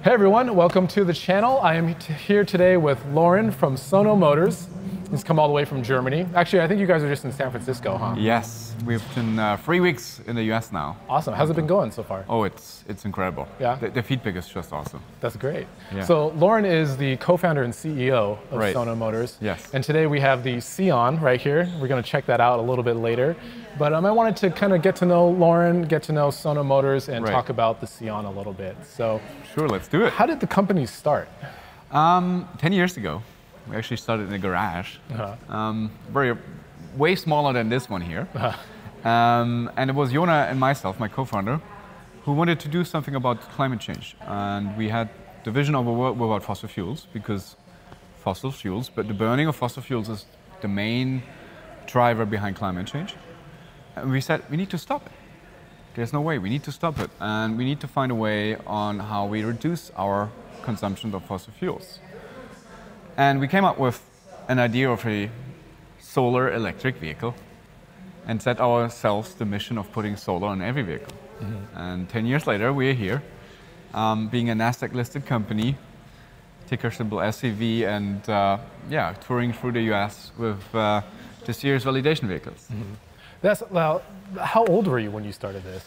Hey everyone, welcome to the channel. I am here today with Laurin from Sono Motors. He's come all the way from Germany. Actually, I think you guys are just in San Francisco, huh? Yes, we've been 3 weeks in the US now. Awesome. How's it been going so far? Oh, it's incredible. Yeah? The feedback is just awesome. That's great. Yeah. So Laurin is the co-founder and CEO of Sono Motors. Yes. And today we have the Sion right here. We're going to check that out a little bit later. But I wanted to kind of get to know Laurin, get to know Sono Motors, and talk about the Sion a little bit. So sure, let's do it. How did the company start? 10 years ago. We actually started in a garage. Way smaller than this one here. And it was Jona and myself, my co-founder, who wanted to do something about climate change. And we had the vision of a world without fossil fuels, because but the burning of fossil fuels is the main driver behind climate change. And we said, we need to stop it. There's no way, we need to stop it. And we need to find a way on how we reduce our consumption of fossil fuels. And we came up with an idea of a solar electric vehicle and set ourselves the mission of putting solar on every vehicle. And 10 years later, we're here, being a NASDAQ listed company, ticker symbol SCV, and touring through the US with the series validation vehicles. Well, how old were you when you started this?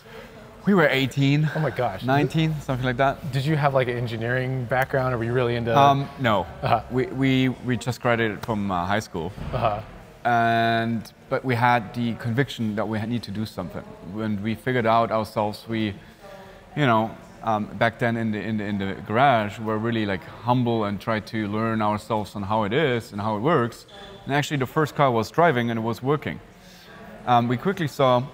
We were 18. Oh my gosh. 19, something like that. Did you have like an engineering background, or were you really into? No. We just graduated from high school. But we had the conviction that we need to do something. When we figured out ourselves, back then in the garage, we're really like humble and tried to learn ourselves on how it is and how it works. And actually the first car was driving and it was working. We quickly saw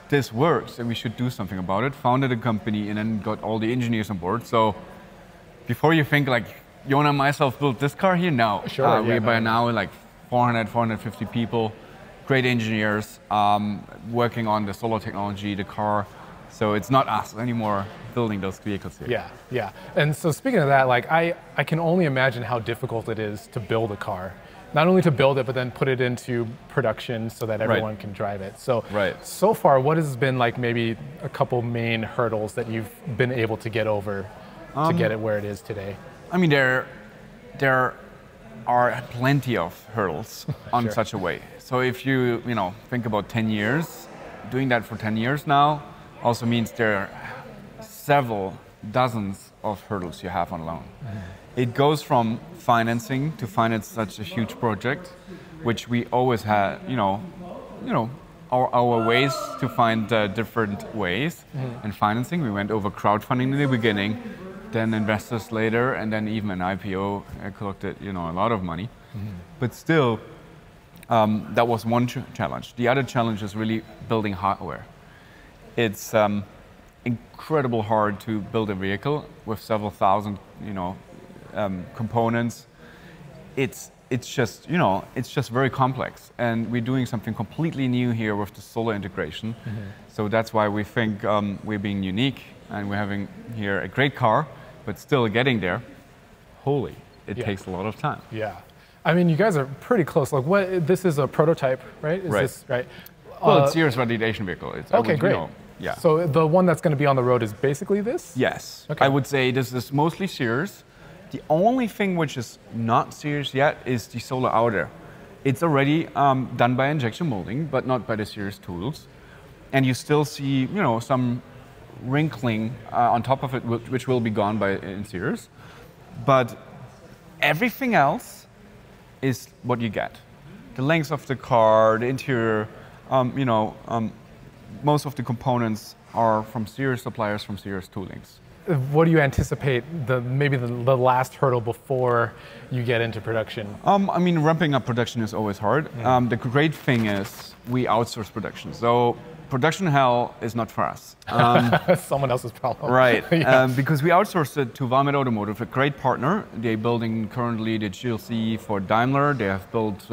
this works and we should do something about it, founded a company, and then got all the engineers on board. So before you think like Jona and myself built this car here, no. Sure, we're by now like 400, 450 people, great engineers working on the solar technology, the car. So it's not us anymore building those vehicles here. Yeah. And so speaking of that, like I can only imagine how difficult it is to build a car. Not only to build it, but then put it into production so that everyone can drive it. So, so far, what has been like maybe a couple main hurdles that you've been able to get over to get it where it is today? I mean, there are plenty of hurdles on such a way. So if you think about 10 years, doing that for 10 years now also means there are several dozens of hurdles you have on loan. It goes from financing to finance such a huge project, which we always had, our ways to find different ways in financing. We went over crowdfunding in the beginning, then investors later, and then even an IPO collected, a lot of money. But still, that was one challenge. The other challenge is really building hardware. It's incredible hard to build a vehicle with several thousand, components. It's just very complex, and we're doing something completely new here with the solar integration. So that's why we think we're being unique, and we're having here a great car, but still getting there. It takes a lot of time. Yeah, I mean, you guys are pretty close. Like, this is a prototype, right? Is this right? Well, it's series validation vehicle. Okay, great. Yeah. So the one that's going to be on the road is basically this? Yes. Okay. I would say this is mostly series. The only thing which is not series yet is the solar outer. It's already done by injection molding, but not by the series tools. And you still see, some wrinkling on top of it, which will be gone in series. But everything else is what you get. The length of the car, the interior, most of the components are from series suppliers, from series toolings. What do you anticipate maybe the last hurdle before you get into production? I mean, ramping up production is always hard. The great thing is we outsource production. So production hell is not for us. Someone else's problem. Right, because we outsourced it to Valmet Automotive, a great partner. They're building currently the GLC for Daimler. They have built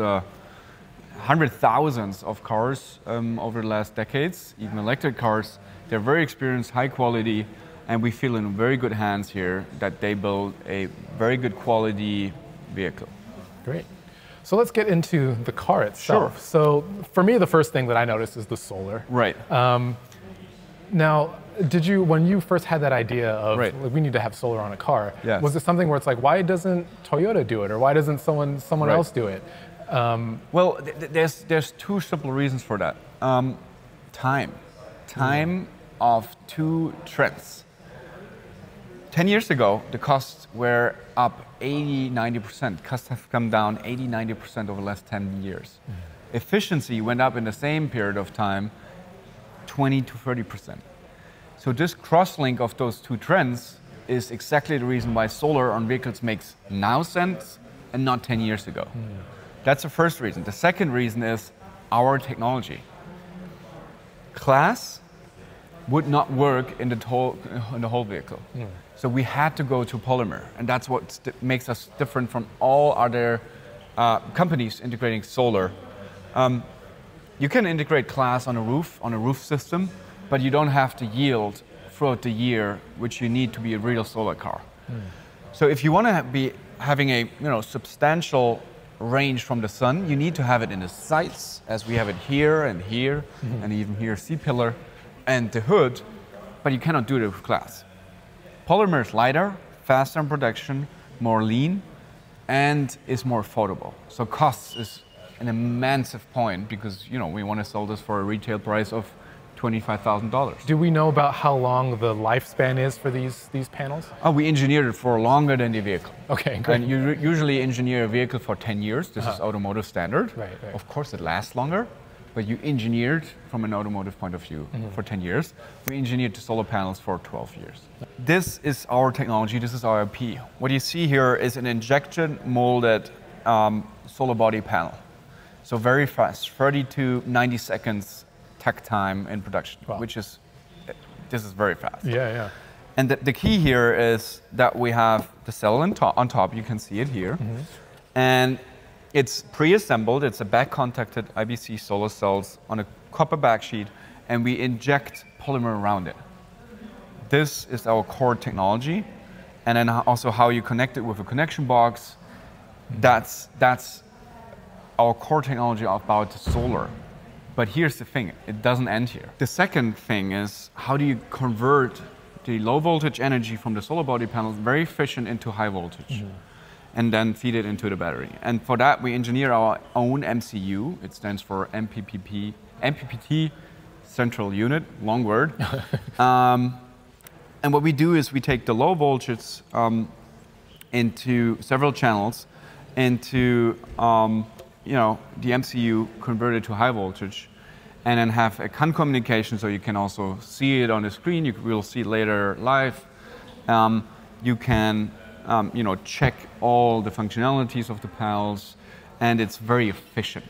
hundred thousands of cars over the last decades, even electric cars. They're very experienced, high quality, and we feel in very good hands here that they build a very good quality vehicle. Great. So let's get into the car itself. Sure. So for me, the first thing that I noticed is the solar. Right. Now, when you first had that idea of Right. like, we need to have solar on a car, Yes. was it something where it's like, why doesn't Toyota do it, or why doesn't someone Right. else do it? Well, there's two simple reasons for that. Time of two trends. 10 years ago, the costs were up 80-90%. Costs have come down 80-90% over the last 10 years. Efficiency went up in the same period of time 20-30%. So this cross-link of those two trends is exactly the reason why solar on vehicles makes now sense and not 10 years ago. That's the first reason. The second reason is our technology. Glass would not work in the whole vehicle. So we had to go to polymer, and that's what makes us different from all other companies integrating solar. You can integrate glass on a roof system, but you don't have to yield throughout the year, which you need to be a real solar car. So if you want to be having a substantial range from the sun, you need to have it in the sights, as we have it here and here, and even here, C-pillar, and the hood, but you cannot do it with glass. Polymer is lighter, faster in production, more lean, and is more affordable. So cost is an immense point because we want to sell this for a retail price of $25,000. Do we know about how long the lifespan is for these panels? Oh, we engineered it for longer than the vehicle. Okay, great. And you usually engineer a vehicle for 10 years. This is automotive standard. Right. Of course, it lasts longer, but you engineered from an automotive point of view for 10 years. We engineered the solar panels for 12 years. This is our technology. This is our IP. What you see here is an injection molded solar body panel. So very fast, 30 to 90 seconds takt time in production, Wow. this is very fast. Yeah. And the key here is that we have the cell on top, you can see it here. And it's pre-assembled, it's a back-contacted IBC solar cells on a copper backsheet, and we inject polymer around it. This is our core technology. And then also how you connect it with a connection box, that's our core technology about solar. But here's the thing, it doesn't end here. The second thing is, how do you convert the low voltage energy from the solar body panels very efficient into high voltage, and then feed it into the battery. And for that, we engineer our own MCU. It stands for MPPT, Central Unit, long word. And what we do is we take the low voltage into several channels, into the MCU converted to high voltage, and then have a CAN communication, so you can also see it on the screen. You will see it later live. You can check all the functionalities of the panels, and it's very efficient.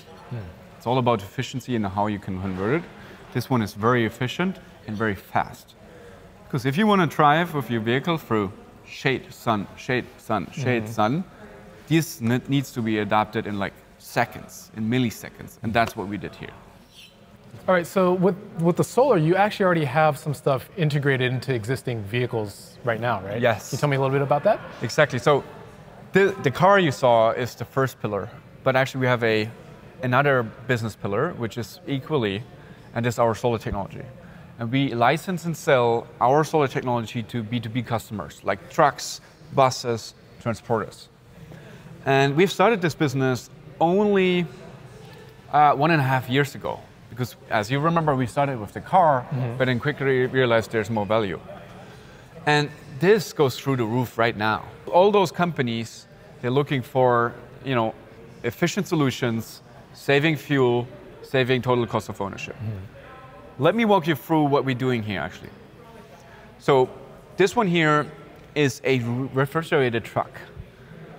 It's all about efficiency and how you can convert it. This one is very efficient and very fast. Because if you want to drive with your vehicle through shade, sun, shade, sun, shade, sun, this needs to be adapted in like seconds, in milliseconds, and that's what we did here. All right, so with the solar, you actually already have some stuff integrated into existing vehicles right now, right? Yes. Can you tell me a little bit about that? Exactly. So the car you saw is the first pillar, but actually we have another business pillar, which is equally, and is our solar technology. And we license and sell our solar technology to B2B customers, like trucks, buses, transporters. And we've started this business only 1.5 years ago. Because as you remember, we started with the car, but then quickly realized there's more value. And this goes through the roof right now. All those companies, they're looking for, efficient solutions, saving fuel, saving total cost of ownership. Let me walk you through what we're doing here, actually. So this one here is a refrigerated truck.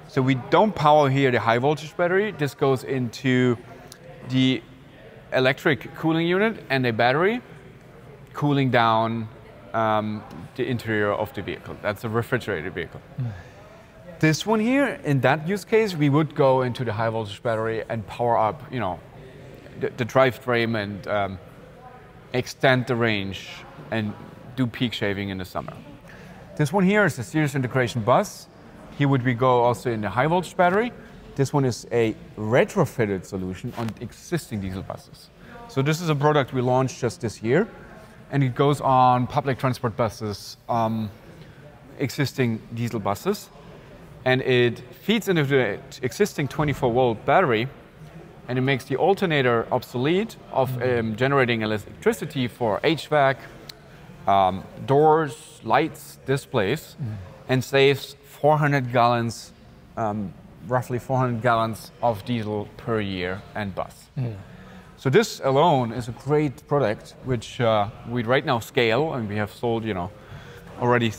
So we don't power here the high voltage battery. This goes into the electric cooling unit and a battery cooling down the interior of the vehicle. That's a refrigerated vehicle. This one here, in that use case, we would go into the high voltage battery and power up, the drivetrain and extend the range and do peak shaving in the summer. This one here is a series integration bus. Here would we go also in the high voltage battery. This one is a retrofitted solution on existing diesel buses. So this is a product we launched just this year. and it goes on public transport buses, existing diesel buses, and it feeds into the existing 24-volt battery, and it makes the alternator obsolete of generating electricity for HVAC, doors, lights, displays, and saves 400 gallons, roughly 400 gallons of diesel per year and bus. So this alone is a great product, which we right now scale, and we have sold, already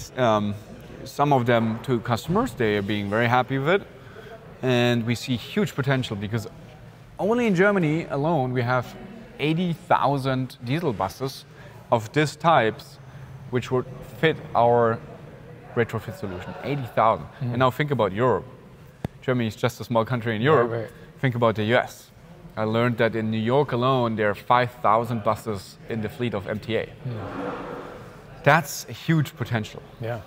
some of them to customers. They are being very happy with it, and we see huge potential because only in Germany alone we have 80,000 diesel buses of this types, which would fit our retrofit solution. 80,000. And now think about Europe. Germany is just a small country in Europe. Right. Think about the US. I learned that in New York alone, there are 5,000 buses in the fleet of MTA. That's a huge potential. Yeah.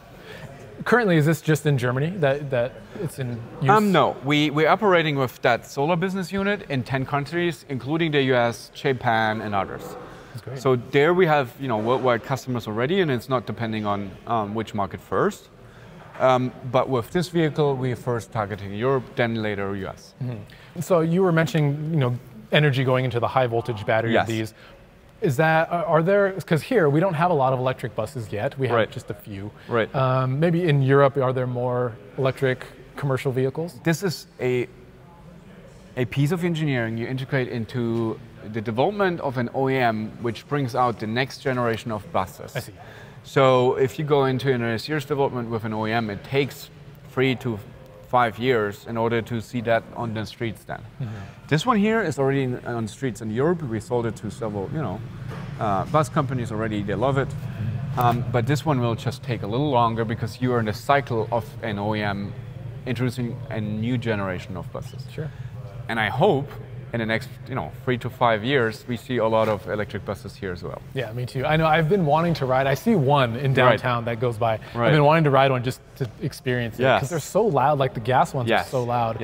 Currently, is this just in Germany that it's in use? No, we're operating with that solar business unit in 10 countries, including the US, Japan, and others. That's great. So there we have worldwide customers already, and it's not depending on which market first. But with this vehicle, we're first targeting Europe, then later US. So you were mentioning, energy going into the high voltage battery of these. Is that, are there, because here we don't have a lot of electric buses yet, we have just a few. Right. Maybe in Europe, are there more electric commercial vehicles? This is a piece of engineering you integrate into the development of an OEM, which brings out the next generation of buses. I see. So if you go into a serious development with an OEM, it takes 3 to 5 years in order to see that on the streets then. This one here is already on streets in Europe. We sold it to several, bus companies already. They love it. But this one will just take a little longer because you are in the cycle of an OEM introducing a new generation of buses. Sure. And I hope in the next 3 to 5 years, we see a lot of electric buses here as well. Yeah, me too. I know I've been wanting to ride. I see one in downtown that goes by. I've been wanting to ride one just to experience it because they're so loud. Like the gas ones are so loud.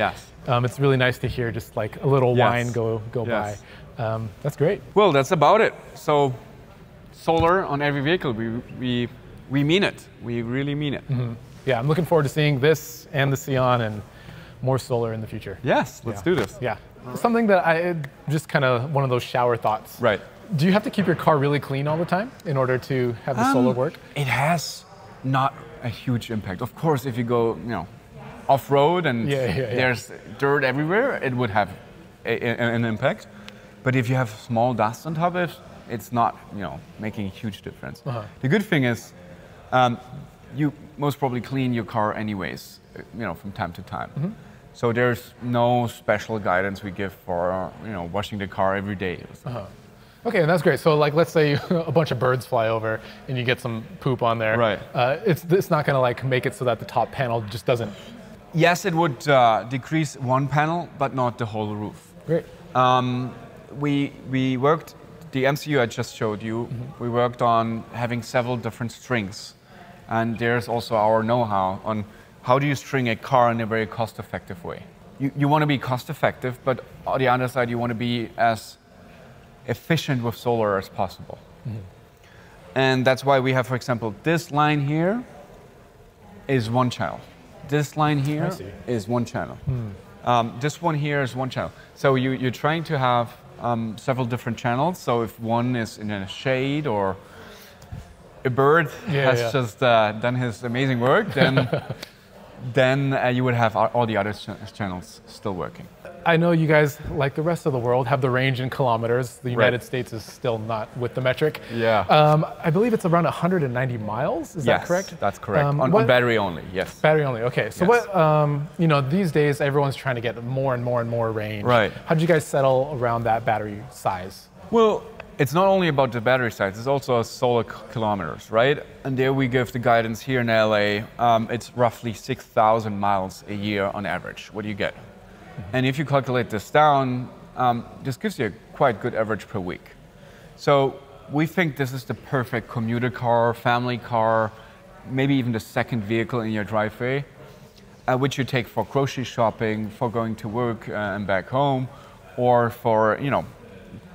It's really nice to hear just like a little whine go by. That's great. Well, that's about it. So solar on every vehicle, we mean it. We really mean it. Yeah, I'm looking forward to seeing this and the Sion and more solar in the future. Yes, let's do this. Yeah. Something that I just kind of one of those shower thoughts. Right. Do you have to keep your car really clean all the time in order to have the solar work? It has not a huge impact. Of course, if you go, off-road and there's dirt everywhere, it would have an impact. But if you have small dust on top of it, it's not, making a huge difference. The good thing is, you most probably clean your car anyways, from time to time. So there's no special guidance we give for, washing the car every day. Okay, that's great. So like, let's say a bunch of birds fly over and you get some poop on there. Right. It's not gonna like make it so that the top panel just doesn't. Yes, it would decrease one panel, but not the whole roof. Great. We worked, the MCU I just showed you, we worked on having several different strings. And there's also our know-how on how do you string a car in a very cost-effective way. You want to be cost-effective, but on the other side, you want to be as efficient with solar as possible. And that's why we have, for example, this line here is one channel. This line here is one channel. This one here is one channel. So you're trying to have several different channels. So if one is in a shade or a bird has just done his amazing work, then you would have all the other channels still working. I know you guys, like the rest of the world, have the range in kilometers. The United States is still not with the metric. I believe it's around 190 miles. Is that correct? Yes, that's correct. On battery only, yes. Battery only, okay. So what, these days everyone's trying to get more and more and more range. Right. How did you guys settle around that battery size? Well, it's not only about the battery size, it's also solar kilometers, right? And there we give the guidance here in LA, it's roughly 6,000 miles a year on average. What do you get? And if you calculate this down, this gives you a quite good average per week. So we think this is the perfect commuter car, family car, maybe even the second vehicle in your driveway, which you take for grocery shopping, for going to work and back home, or for,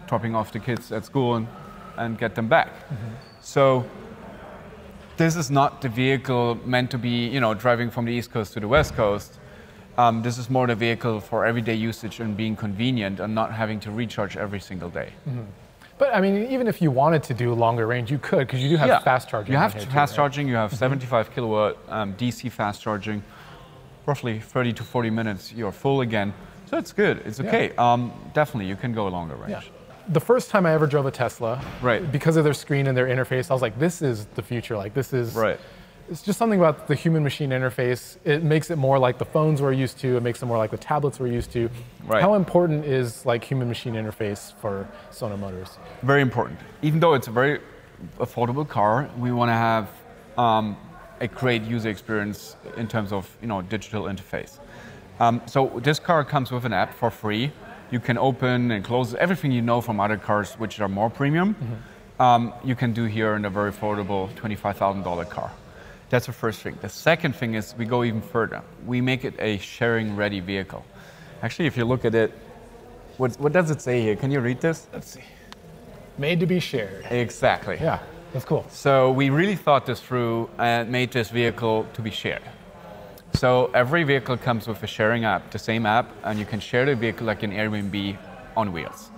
dropping off the kids at school and get them back. So this is not the vehicle meant to be, driving from the East Coast to the West Coast. This is more the vehicle for everyday usage and being convenient and not having to recharge every single day. But I mean, even if you wanted to do longer range, you could, because you do have fast charging. You have fast charging. You have 75 kilowatt DC fast charging. Roughly 30 to 40 minutes, you're full again. So it's good. It's okay. Definitely, you can go a longer range. Yeah. The first time I ever drove a Tesla, right, because of their screen and their interface, I was like, this is the future. Like, this is. Right. It's just something about the human-machine interface. It makes it more like the phones we're used to. It makes it more like the tablets we're used to. Right. How important is like human-machine interface for Sono Motors? Very important. Even though it's a very affordable car, we want to have a great user experience in terms of digital interface. So this car comes with an app for free. You can open and close everything you know from other cars which are more premium. You can do here in a very affordable $25,000 car. That's the first thing. The second thing is we go even further. We make it a sharing-ready vehicle. Actually, if you look at it, what does it say here? Can you read this? Let's see. Made to be shared. Exactly. Yeah, that's cool. So we really thought this through and made this vehicle to be shared. So every vehicle comes with a sharing app, the same app, and you can share the vehicle like an Airbnb on wheels.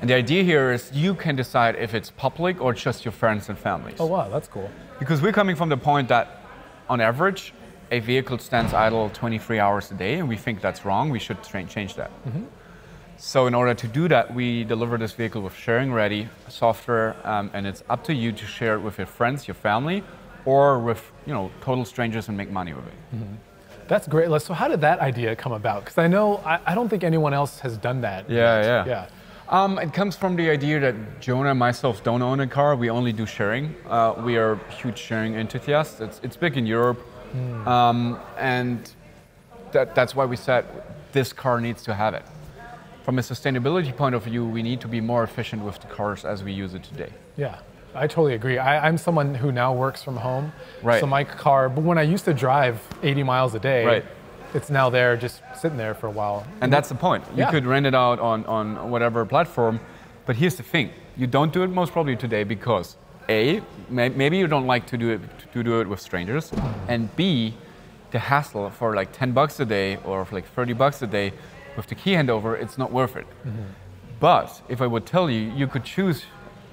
And the idea here is you can decide if it's public or just your friends and families. Oh wow, that's cool. Because we're coming from the point that, on average, a vehicle stands idle 23 hours a day, and we think that's wrong. We should change that. So in order to do that, we deliver this vehicle with sharing-ready software, and it's up to you to share it with your friends, your family, or with total strangers and make money with it. That's great. So how did that idea come about? Because I know I don't think anyone else has done that. Yeah. It comes from the idea that Jonah and myself don't own a car. We only do sharing. We are huge sharing enthusiasts. It's big in Europe. And that's why we said this car needs to have it. From a sustainability point of view, we need to be more efficient with the cars as we use it today. Yeah, I totally agree. I'm someone who now works from home. Right. So my car, but when I used to drive 80 miles a day, right, it's now there just sitting there for a while. And that's the point. You could rent it out on whatever platform, but here's the thing. You don't do it most probably today because A, maybe you don't like to do it with strangers, and B, the hassle for like 10 bucks a day or for like 30 bucks a day with the key handover, it's not worth it. But if I would tell you, you could choose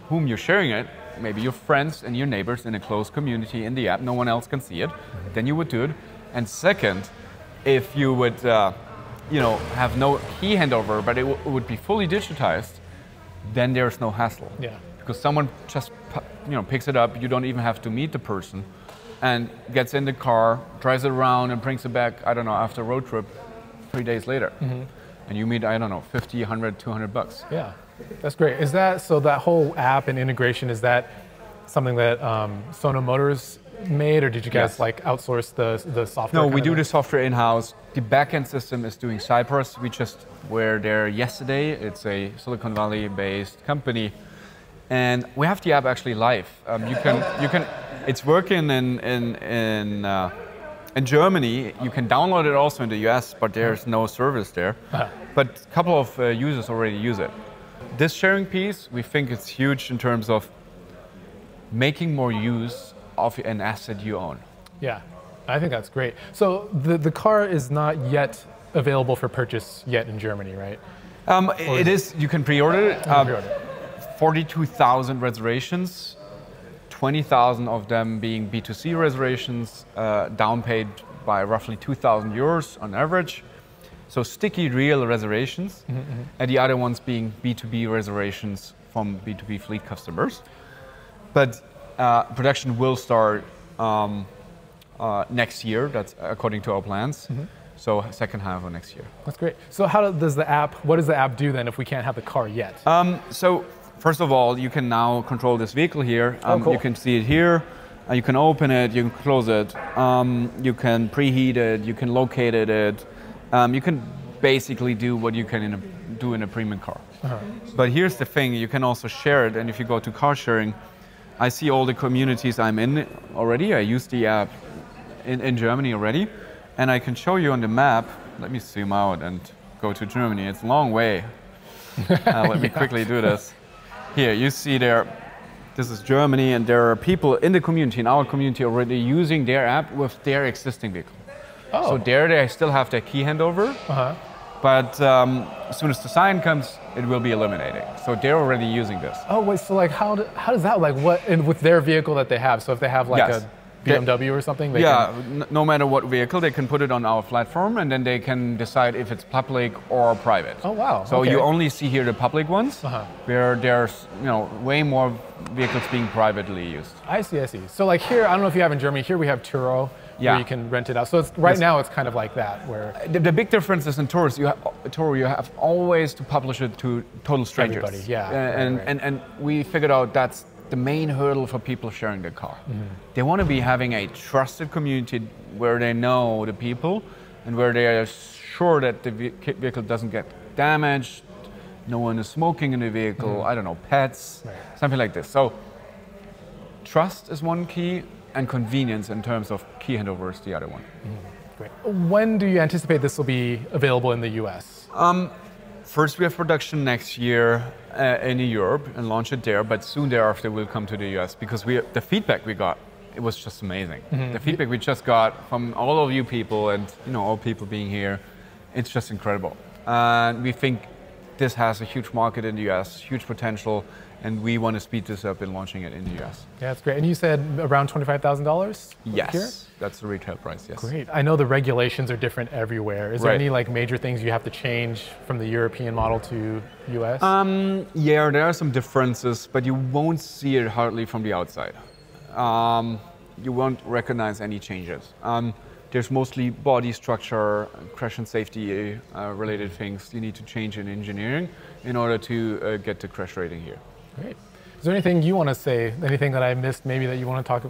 whom you're sharing it, maybe your friends and your neighbors in a closed community in the app, no one else can see it, then you would do it. And second, if you would have no key handover, but it would be fully digitized, then there's no hassle. Yeah. Because someone just picks it up, you don't even have to meet the person, and gets in the car, drives it around and brings it back, I don't know, after a road trip 3 days later. And you meet, I don't know, 50, 100, 200 bucks. Yeah, that's great. Is that, so that whole app and integration, is that something that Sono Motors made, or did you guys like outsource the software? No, we do the software in-house. The backend system is doing Cypress. We just were there yesterday. It's a Silicon Valley-based company, and we have the app actually live. You can. It's working in Germany. You can download it also in the US, but there's no service there. But a couple of users already use it. This sharing piece, we think it's huge in terms of making more use of an asset you own. Yeah, I think that's great. So the car is not yet available for purchase yet in Germany, right? It is. You can pre-order it. 42,000 reservations, 20,000 of them being B2C reservations, down paid by roughly 2,000 euros on average. So sticky, real reservations, and the other ones being B2B reservations from B2B fleet customers. But production will start next year. That's according to our plans. So second half of next year. That's great. So what does the app do then if we can't have the car yet? So first of all, you can now control this vehicle here. Cool. You can see it here. You can open it. You can close it. You can preheat it. You can locate it. You can basically do what you can do in a premium car. But here's the thing. You can also share it. And if you go to car sharing, I see all the communities I'm in already. I use the app in Germany already. And I can show you on the map. Let me zoom out and go to Germany. It's a long way. Let me quickly do this. Here, you see there this is Germany, and there are people in the community, in our community, already using their app with their existing vehicle. Oh. So there they still have their key handover, but as soon as the sign comes, it will be eliminated. So they're already using this. Oh wait, so like how does that, like what, and with their vehicle that they have, so if they have like a BMW or something? They can... no matter what vehicle, they can put it on our platform, and then they can decide if it's public or private. Oh wow! So you only see here the public ones, where there's way more vehicles being privately used. I see, I see. So like here, I don't know if you have in Germany. Here we have Turo, where you can rent it out. So it's, now it's kind of like that, where the big difference is in Turo you have always to publish it to total strangers. Everybody, and we figured out that's the main hurdle for people sharing their car. They want to be having a trusted community where they know the people and where they are sure that the vehicle doesn't get damaged, no one is smoking in the vehicle, I don't know, pets, something like this. So trust is one key, and convenience in terms of key handover is the other one. Great. When do you anticipate this will be available in the US? First, we have production next year in Europe and launch it there, but soon thereafter we'll come to the US because the feedback we got, it was just amazing. The feedback we just got from all of you people and all people being here, it's just incredible. And we think this has a huge market in the US, huge potential, and we want to speed this up in launching it in the US. Yeah, that's great. And you said around $25,000? Yes, here? That's the retail price, yes. Great. I know the regulations are different everywhere. Is there any like major things you have to change from the European model to US? Yeah, there are some differences, but you won't see it hardly from the outside. You won't recognize any changes. There's mostly body structure, crash and safety related things you need to change in engineering in order to get the crash rating here. Great. Is there anything you want to say, anything that I missed maybe that you want to talk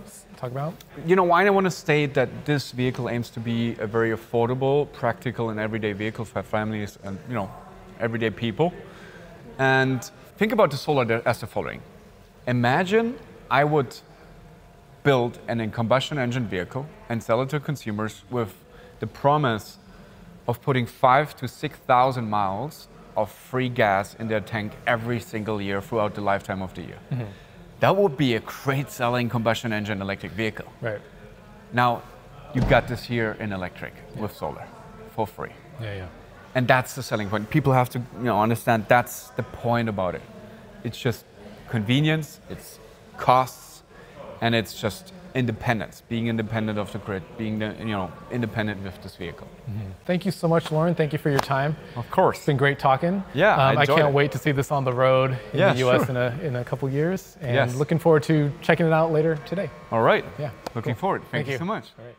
about? I want to state that this vehicle aims to be a very affordable, practical and everyday vehicle for families and everyday people. And think about the Solar as the following. Imagine I would build a combustion engine vehicle and sell it to consumers with the promise of putting 5,000 to 6,000 miles of free gas in their tank every single year throughout the lifetime of the year. That would be a great selling combustion engine electric vehicle. Right. Now, you got this here in electric with solar for free. Yeah. And that's the selling point. People have to understand that's the point about it. It's just convenience, it's costs, and it's just independence, being independent of the grid, being independent with this vehicle. Thank you so much, Laurin. Thank you for your time. Of course. It's been great talking. Yeah, I can't wait to see this on the road in the US sure. in a couple years. And looking forward to checking it out later today. All right. Yeah. Looking forward. Thank you so much. All right.